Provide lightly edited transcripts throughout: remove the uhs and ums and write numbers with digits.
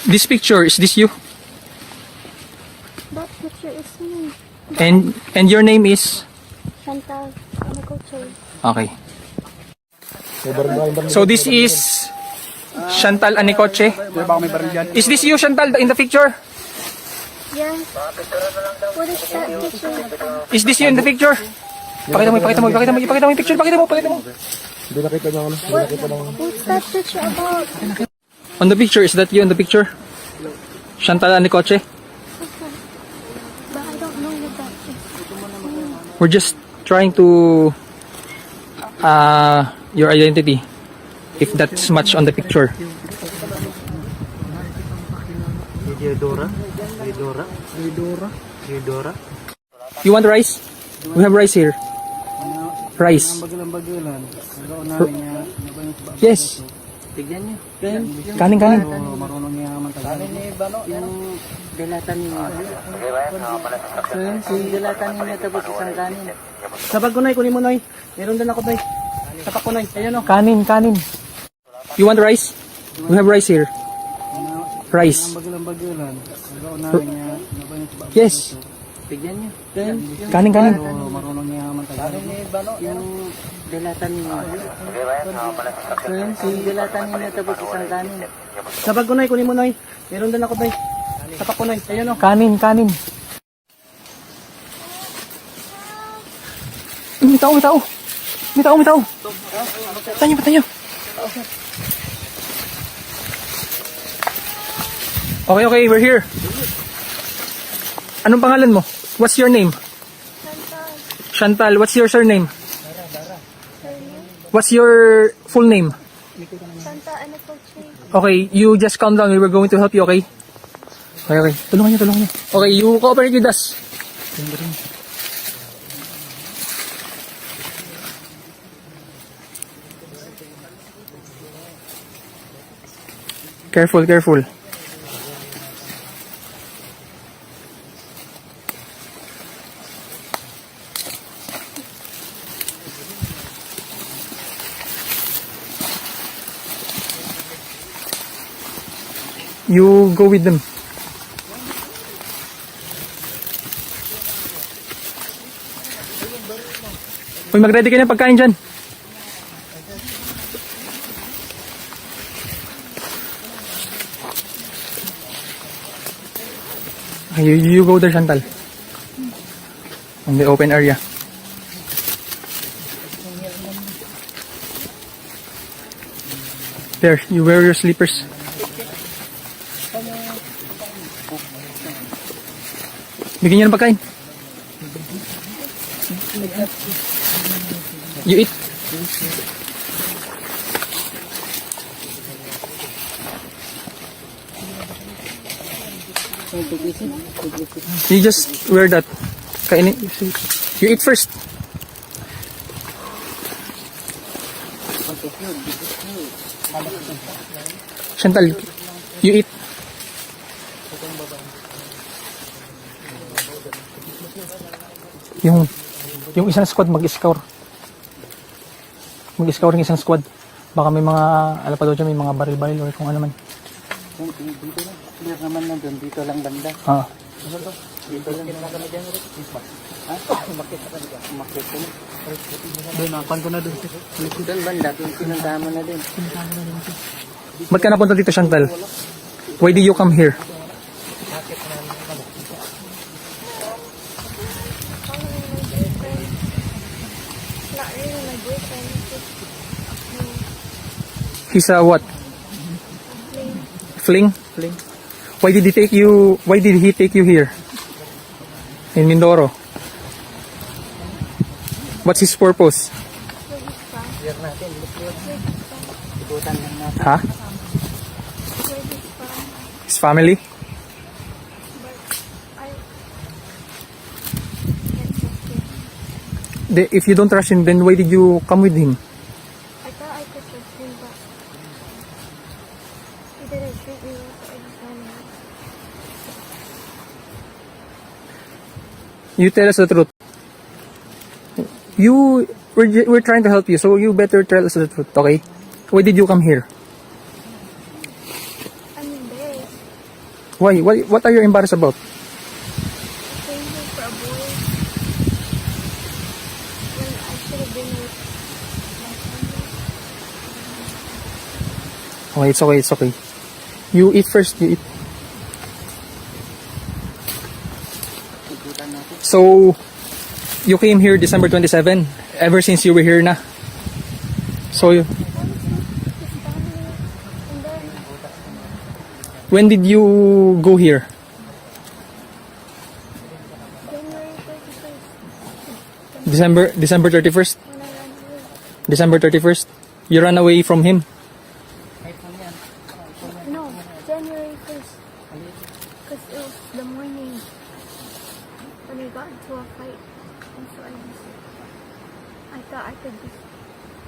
This picture, is this you? That picture is me. And your name is? Chantal. Okay. So this is Chantal Anicoche. Is this you, Chantal, in the picture? Yes. What is that picture? Is this you in the picture? Pakita mo yung picture. Pakita mo. Hindi nakita niya ano. What's that picture about? On the picture, is that you in the picture? Chantal Anicoche? But I don't know what that is. We're just trying to your identity, if that's much on the picture. Eudora. You want rice? We have rice here. Rice. Yes. Tignan nyo. Kanin. Marunong niya matagal. Kanin ni Bano, yung dilatan ninyo. Yung dilatan ninyo tapos isang kanin. Sabag ko Noy, kunin mo Noy. Meron din ako Noy. Sapak ko Noy. Ayan o. Kanin. You want rice? We have rice here. Rice. Bagilan. Yes. Tignan nyo. Kanin. Marunong niya matagal. Kanin ni Bano, yung dilatan ninyo. Yung dilatan ninyo tapos isang kanin. Sabag ko Noy, kunin mo Noy. Meron din ako Noy. Sapak ko Noy. Ayan o. Kanin. May tao. Tanyo. Okay, we're here. Anong pangalan mo? What's your name? Chantal. What's your surname? What's your full name? Chantal Anicoche. Okay, you just calm down. We were going to help you, okay? Okay. Tulungan niyo. Okay, you cooperate with us. Careful. You go with them. Uy, mag-ready ka na pagkain dyan. You go there, Chantal. On the open area. There, you wear your slippers. Bigyan niyo ng pagkain. You eat. You just wear that. Kainin. You eat first. Chantal, you eat. Yung isang squad mag-scour. Mag-scour ng isang squad. Baka may mga, alam pa daw dyan, may mga baril-baril or kung ano man. Dito lang. Clear naman na doon. Dito lang banda. Dito lang. Ha? Umakit ka na. Doon, napan ko na doon. Doon banda. Pinuntahan mo na din. Ba't ka napunta dito, Chantal? Why did you come here? Not really my boyfriend. He's a what? Fling? Fling. Why did he take you here? In Mindoro? What's his purpose? Clear natin. Ikutan lang natin. Ha? His family? If you don't trust him, then why did you come with him? I thought I could trust him, but he didn't treat me well for any family. You tell us the truth. We're trying to help you, so you better tell us the truth, okay? Why did you come here? Why? What are you embarrassed about? Staying here for a boy. When I should have been with my family. Okay, it's okay, it's okay. You eat first, you eat. So, you came here December 27, ever since you were here na. So, His family. And then, when did you go here? January 31st. December 31st? When I ran away. December 31st? You ran away from him? No, January 1st. Because it was the morning when we got into a fight. And so I thought I could just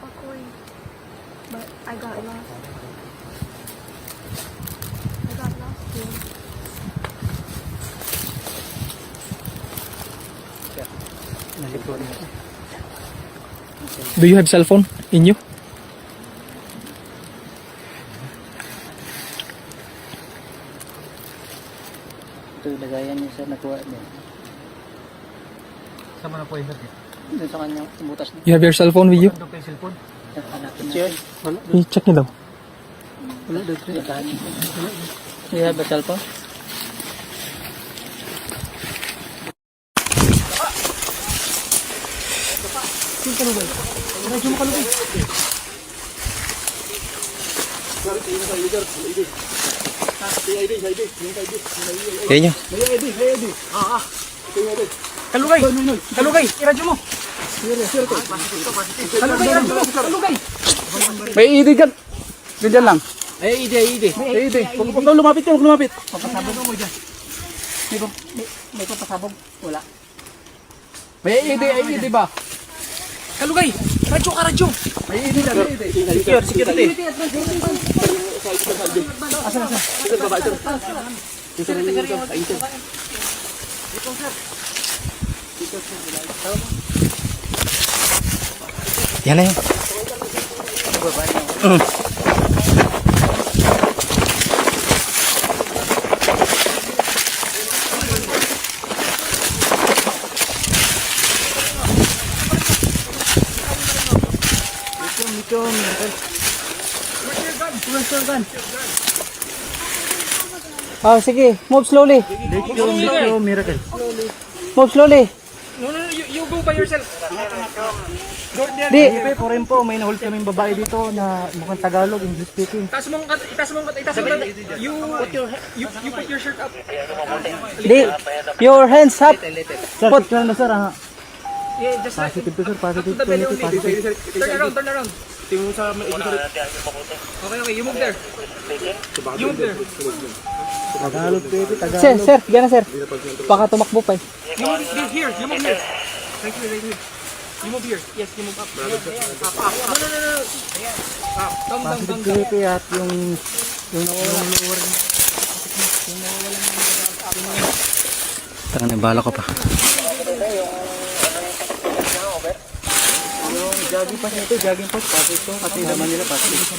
walk away. But I got lost. I got lost here. Do you have cell phone in you? Ito yung lagayan niya sir, nakuha din. Sama na po yung sir. Doon sa kanya, butas niya. You have your cell phone with you? Ito po yung cellphone. Hanapin natin. I-check niyo daw. Wala dito. You have a cellphone? Kaya niyo. Kalugay! Kalugay! Iradyo mo! Kalugay! Iradyo mo! Kalugay! May ID dyan. Dyan lang. Ay, ide. May ID. Huwag kang lumapit yan, huwag lumapit. Papasabog mo dyan. May papasabog. Wala. May ID ba? Kalugay! Radyo ka, radyo! May ID dyan, may ID. Security! Yan na yun. Oh, sige. Move slowly. Miracle. Move slowly. No, you go by yourself. Di. Po rin po, may nahul kaming babae dito na mukhang Tagalog, English speaking. Itas mo. You put your shirt up. Di. Your hands up. Sir, picture na sir, ha? Yeah, just like Positive to sir, to positive the belly to only. positive. Turn around. Okay, you move there. You move there. Tagalog, baby, Tagalog. Sir, sir, gana sir. Baka tumakbo pa eh. You move here. You move here. Right here. You move here. Yes, you move up. Up. No. Up. Down. Positive at yung lower. Tara, nabala ko pa. Yung jogging pass nito, jogging pass, pasok to. Kasi naman nila pasok.